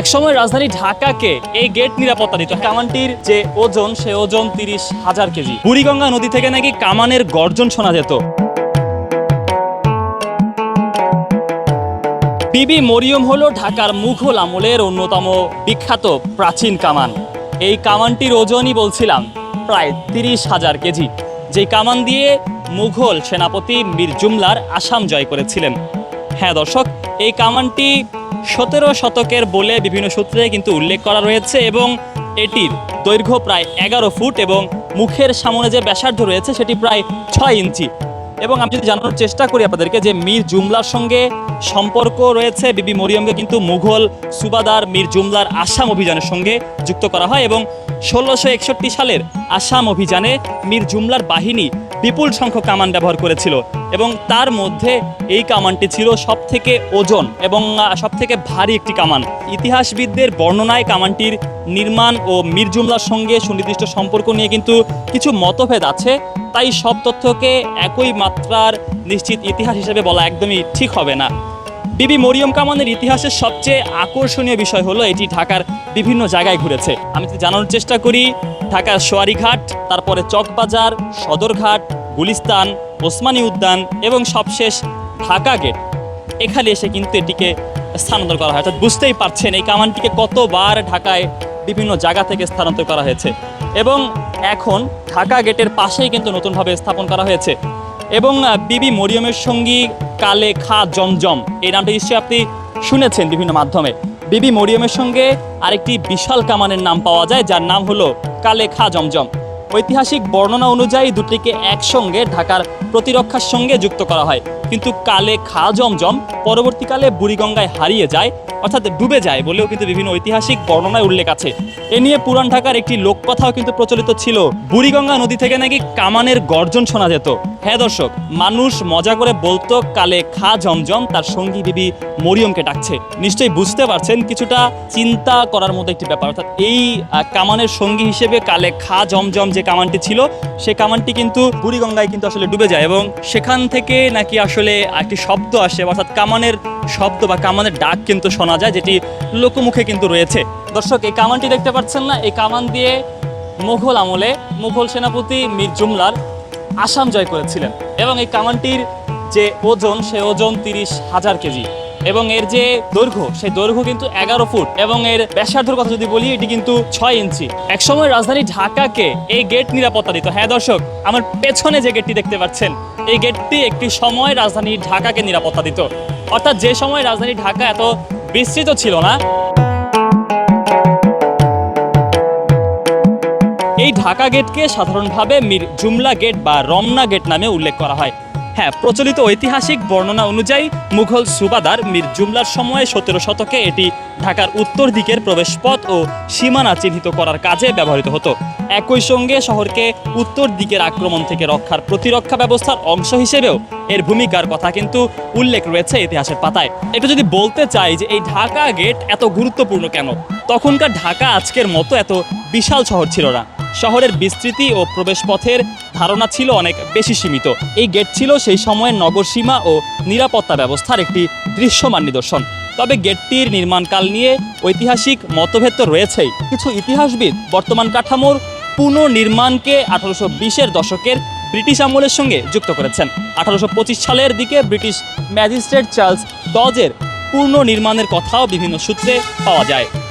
একসময় রাজধানী ঢাকাকে এই গেট নিরাপত্তা দিত। কামানটির যে ওজন সে ওজন 30,000 কেজি। বুড়িগঙ্গা নদী থেকে নাকি কামানের গর্জন শোনা যেত। বিবি মরিয়ম হলো ঢাকার মুঘল আমলের অন্যতম বিখ্যাত প্রাচীন কামান। এই কামানটির ওজনই বলছিলাম প্রায় 30,000 কেজি, যেই কামান দিয়ে মুঘল সেনাপতি মীর জুমলার আসাম জয় করেছিলেন। হ্যাঁ দর্শক, এই কামানটি 17 শতকের বলে বিভিন্ন সূত্রে কিন্তু উল্লেখ করা রয়েছে এবং এটির দৈর্ঘ্য প্রায় 11 ফুট এবং মুখের সামনে যে ব্যাসার্ধ রয়েছে সেটি প্রায় 6 ইঞ্চি। এবং আমি যদি জানানোর চেষ্টা করি আপনাদেরকে যে মীর জুমলার সঙ্গে সম্পর্ক রয়েছে, বিবি মরিয়মকে কিন্তু মুঘল সুবাদার মীর জুমলার আসাম অভিযানের সঙ্গে যুক্ত করা হয় এবং 1661 সালের আসাম অভিযানে মীর জুমলার বাহিনী বিপুল সংখ্যক কামান ব্যবহার করেছিল এবং তার মধ্যে এই কামানটি ছিল সবথেকে ওজন এবং সবথেকে ভারী একটি কামান। ইতিহাসবিদদের বর্ণনায় কামানটির নির্মাণ ও মীর জুমলার সঙ্গে সুনির্দিষ্ট সম্পর্ক নিয়ে কিন্তু কিছু মতভেদ আছে, তাই সব তথ্যকে একই মাত্রার নিশ্চিত ইতিহাস হিসেবে বলা একদমই ঠিক হবে না। বিবি মরিয়ম কামানের ইতিহাসের সবচেয়ে আকর্ষণীয় বিষয় হলো এটি ঢাকার বিভিন্ন জায়গায় ঘুরেছে। আমি যদি জানানোর চেষ্টা করি, ঢাকার সোয়ারিঘাট, তারপরে চকবাজার, সদরঘাট, গুলিস্তান, ওসমানী উদ্যান এবং সবশেষ ঢাকা গেট, এখানে এসে কিন্তু এটিকে স্থানান্তর করা হয়। অর্থাৎ বুঝতেই পারছেন এই কামানটিকে কতবার ঢাকায় বিভিন্ন জায়গা থেকে স্থানান্তর করা হয়েছে এবং এখন ঢাকা গেটের পাশেই কিন্তু নতুনভাবে স্থাপন করা হয়েছে। এবং বিবি মরিয়মের সঙ্গী কালে খা জমজম, এই নামটা নিশ্চয়ই আপনি শুনেছেন বিভিন্ন মাধ্যমে। বিবি মরিয়মের সঙ্গে আরেকটি বিশাল কামানের নাম পাওয়া যায়, যার নাম হলো কালে খা জমজম। ঐতিহাসিক বর্ণনা অনুযায়ী দুটিকে একসঙ্গে ঢাকার প্রতিরক্ষার সঙ্গে যুক্ত করা হয়, কিন্তু কালে খা জমজম পরবর্তীকালে বুড়িগঙ্গায় হারিয়ে যায়, অর্থাৎ ডুবে যায় বলেও কিন্তু বিভিন্ন ঐতিহাসিক বর্ণনায় উল্লেখ আছে। এ নিয়ে পুরান ঢাকার একটি লোককথাও কিন্তু প্রচলিত ছিল, বুড়িগঙ্গা নদী থেকে নাকি কামানের গর্জন শোনা যেত। হ্যাঁ দর্শক, মানুষ মজা করে বলতো কালে খা জমজম তার সঙ্গী বিবি মরিয়মকে ডাকছে। নিশ্চয়ই বুঝতে পারছেন কিছুটা চিন্তা করার মতো একটি ব্যাপার। অর্থাৎ এই কামানের সঙ্গী হিসেবে কালে খা জমজম যে কামানটি ছিল, সে কামানটি কিন্তু বুড়িগঙ্গায় কিন্তু আসলে ডুবে যায় এবং সেখান থেকে নাকি আসলে একটি শব্দ আসে, অর্থাৎ কামানের শব্দ বা কামানের ডাক কিন্তু শোনা যায়, যেটি লোকমুখে কিন্তু রয়েছে। দর্শক, এই কামানটি দেখতে পাচ্ছেন না? এই কামান দিয়ে মুঘল আমলে মুঘল সেনাপতি মীর জুমলার আসাম জয় করেছিলেন এবং এই কামানটির যে ওজন সে ওজন 30,000 কেজি এবং এর যে দৈর্ঘ্য সেই দৈর্ঘ্য কিন্তু 11 ফুট এবং এর ব্যাসার্ধের কথা যদি বলি এটি কিন্তু 6 ইঞ্চি। একসময় রাজধানী ঢাকাকে এই গেট নিরাপত্তা দিত। হ্যাঁ দর্শক, আমার পেছনে যে গেটটি দেখতে পাচ্ছেন, এই গেটটি একটি সময় রাজধানী ঢাকাকে নিরাপত্তা দিত। অর্থাৎ যে সময় রাজধানী ঢাকা এত বিস্তৃত ছিল না, এই ঢাকা গেটকে সাধারণভাবে মীর জুমলা গেট বা রমনা গেট নামে উল্লেখ করা হয়। হ্যাঁ, প্রচলিত ঐতিহাসিক বর্ণনা অনুযায়ী মুঘল সুবাদার মীর জুমলার সময়ে 17 শতকে এটি ঢাকার উত্তর দিকের প্রবেশপথ ও সীমানা চিহ্নিত করার কাজে ব্যবহৃত হতো। একই সঙ্গে শহরকে উত্তর দিকের আক্রমণ থেকে রক্ষার প্রতিরক্ষা ব্যবস্থার অংশ হিসেবেও এর ভূমিকার কথা কিন্তু উল্লেখ রয়েছে ইতিহাসের পাতায়। এটা যদি বলতে চাই যে এই ঢাকা গেট এত গুরুত্বপূর্ণ কেন, তখনকার ঢাকা আজকের মতো এত বিশাল শহর ছিল না। শহরের বিস্তৃতি ও প্রবেশপথের ধারণা ছিল অনেক বেশি সীমিত। এই গেট ছিল সেই সময়ের নগর সীমা ও নিরাপত্তা ব্যবস্থার একটি দৃশ্যমান নিদর্শন। তবে গেটটির নির্মাণকাল নিয়ে ঐতিহাসিক মতভেদ তো রয়েছেই। কিছু ইতিহাসবিদ বর্তমান কাঠামোর পুনর্নির্মাণকে 1820-এর দশকের ব্রিটিশ আমলের সঙ্গে যুক্ত করেছেন। 1825 সালের দিকে ব্রিটিশ ম্যাজিস্ট্রেট চার্লস ডজের পুনর্নির্মাণের কথাও বিভিন্ন সূত্রে পাওয়া যায়।